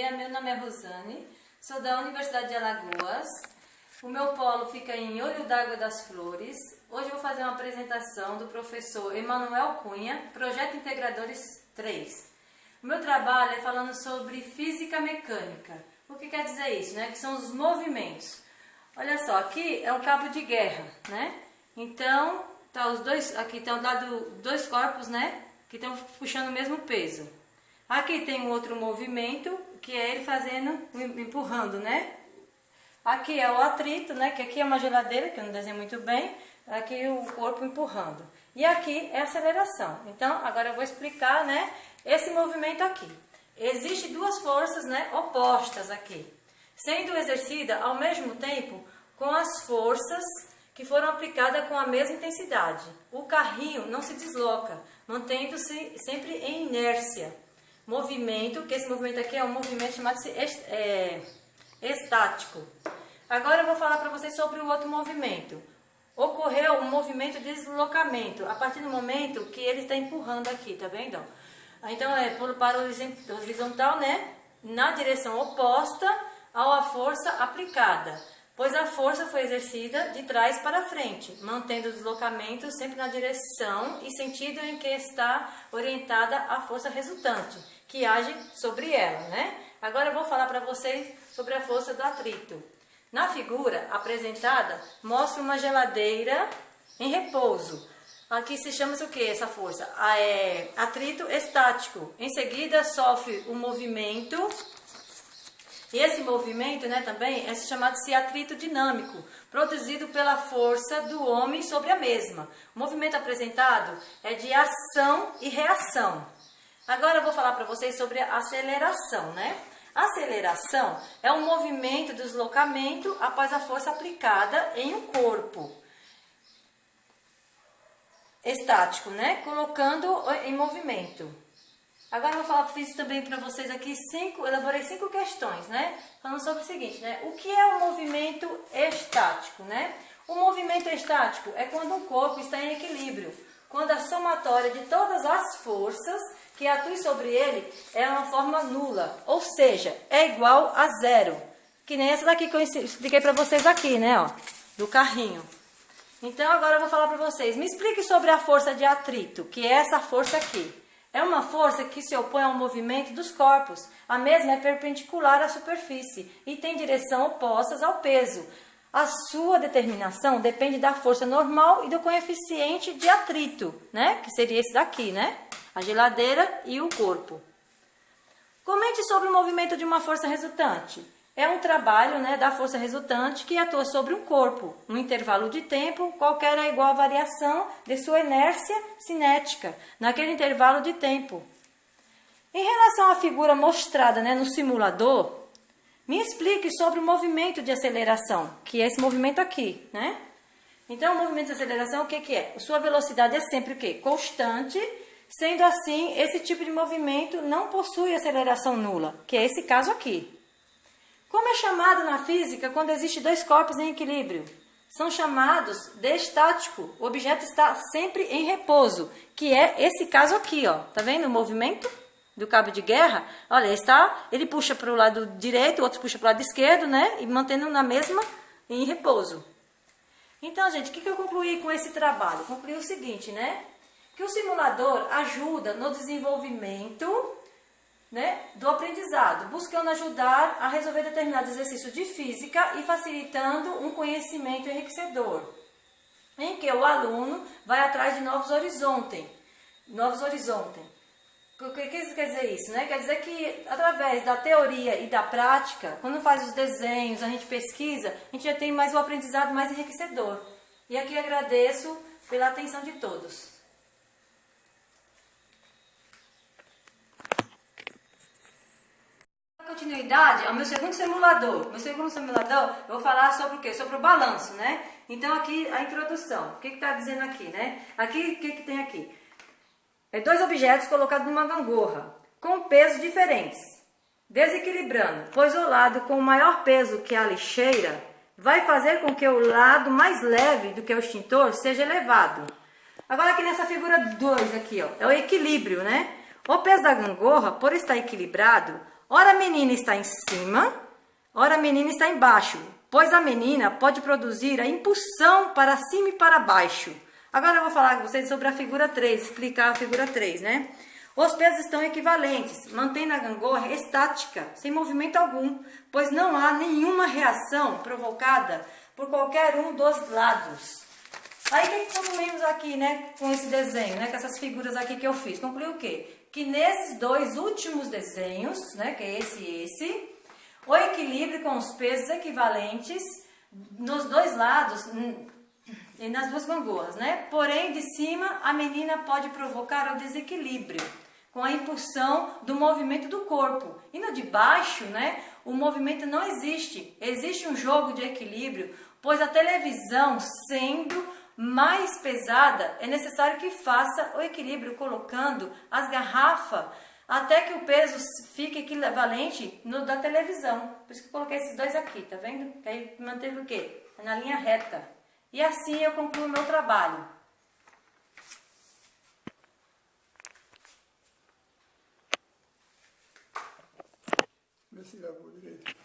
dia, meu nome é Rosane, sou da Universidade de Alagoas. O meu polo fica em Olho d'Água das Flores. Hoje eu vou fazer uma apresentação do professor Emanuel Cunha, Projeto Integradores 3. O meu trabalho é falando sobre física mecânica. O que quer dizer isso, né? Que são os movimentos. Olha só, aqui é um cabo de guerra, né? Então, tá os dois, aqui tem ao lado dois corpos, né? Que estão puxando o mesmo peso. Aqui tem um outro movimento, que é ele fazendo, empurrando, né? Aqui é o atrito, né? Que aqui é uma geladeira, que eu não desenho muito bem. Aqui o corpo empurrando. E aqui é a aceleração. Então, agora eu vou explicar, né? Esse movimento aqui. Existem duas forças, né? Opostas aqui. Sendo exercida ao mesmo tempo com as forças que foram aplicadas com a mesma intensidade. O carrinho não se desloca, mantendo-se sempre em inércia. Movimento, que esse movimento aqui é um movimento chamado-se estático. Agora eu vou falar para vocês sobre o outro movimento. Ocorreu um movimento de deslocamento, a partir do momento que ele está empurrando aqui, tá vendo? Então é para o horizontal, né? Na direção oposta à força aplicada, pois a força foi exercida de trás para frente, mantendo o deslocamento sempre na direção e sentido em que está orientada a força resultante, que age sobre ela, né? Agora eu vou falar para vocês sobre a força do atrito. Na figura apresentada, mostra uma geladeira em repouso. Aqui se chama-se o que essa força? Atrito estático. Em seguida sofre um movimento. E esse movimento, né, também é chamado-se atrito dinâmico, produzido pela força do homem sobre a mesma. O movimento apresentado é de ação e reação. Agora eu vou falar para vocês sobre a aceleração, né? A aceleração é um movimento de deslocamento após a força aplicada em um corpo estático, né? Colocando em movimento. Agora eu vou fiz também para vocês aqui elaborei 5 questões, né? Falando sobre o seguinte, né? O que é o movimento estático, né? O movimento estático é quando um corpo está em equilíbrio, quando a somatória de todas as forças que atuem sobre ele é uma forma nula, ou seja, é igual a zero. Que nem essa daqui que eu expliquei para vocês aqui, né? Ó, do carrinho. Então agora eu vou falar para vocês. Me explique sobre a força de atrito, que é essa força aqui. É uma força que se opõe ao movimento dos corpos. A mesma é perpendicular à superfície e tem direção opostas ao peso. A sua determinação depende da força normal e do coeficiente de atrito, né? Que seria esse daqui, né? A geladeira e o corpo. Comente sobre o movimento de uma força resultante. É um trabalho, né, da força resultante que atua sobre um corpo, num intervalo de tempo, qualquer é igual à variação de sua inércia cinética, naquele intervalo de tempo. Em relação à figura mostrada, né, no simulador, me explique sobre o movimento de aceleração, que é esse movimento aqui, né? Então, o movimento de aceleração, o que que é? Sua velocidade é sempre o quê? Constante, sendo assim, esse tipo de movimento não possui aceleração nula, que é esse caso aqui. Como é chamado na física quando existe dois corpos em equilíbrio? São chamados de estático. O objeto está sempre em repouso, que é esse caso aqui, ó. Tá vendo o movimento do cabo de guerra? Olha, ele puxa para o lado direito, o outro puxa para o lado esquerdo, né? E mantendo na mesma em repouso. Então, gente, o que eu concluí com esse trabalho? Concluí o seguinte, né? Que o simulador ajuda no desenvolvimento, né, do aprendizado, buscando ajudar a resolver determinados exercícios de física e facilitando um conhecimento enriquecedor, em que o aluno vai atrás de novos horizontes. O que quer dizer isso, né? Quer dizer que através da teoria e da prática, quando faz os desenhos, a gente pesquisa, a gente já tem mais um aprendizado mais enriquecedor. E aqui agradeço pela atenção de todos. Continuidade ao meu segundo simulador. Meu segundo simulador, eu vou falar sobre o quê? Sobre o balanço, né? Então, aqui a introdução. O que está dizendo aqui, né? Aqui, o que tem aqui? É 2 objetos colocados numa gangorra, com pesos diferentes, desequilibrando, pois o lado com o maior peso, que é a lixeira, vai fazer com que o lado mais leve do que o extintor seja elevado. Agora, aqui nessa figura 2, aqui, ó, é o equilíbrio, né? O peso da gangorra, por estar equilibrado, ora a menina está em cima, ora a menina está embaixo, pois a menina pode produzir a impulsão para cima e para baixo. Agora eu vou falar com vocês sobre a figura 3, explicar a figura 3, né? Os pesos estão equivalentes, mantendo a gangorra estática, sem movimento algum, pois não há nenhuma reação provocada por qualquer um dos lados. Aí o que concluímos aqui, né, com esse desenho, né, com essas figuras aqui que eu fiz? Concluí o quê? Que nesses dois últimos desenhos, né, que é esse e esse, o equilíbrio com os pesos equivalentes nos dois lados e nas duas gangorras, né? Porém, de cima, a menina pode provocar o desequilíbrio com a impulsão do movimento do corpo. E no de baixo, né, o movimento não existe. Existe um jogo de equilíbrio, pois a televisão, sendo mais pesada, é necessário que faça o equilíbrio colocando as garrafas até que o peso fique equivalente no da televisão. Por isso que eu coloquei esses dois aqui, tá vendo? Que aí manteve o quê? Na linha reta. E assim eu concluo o meu trabalho. Vê se gravou direito.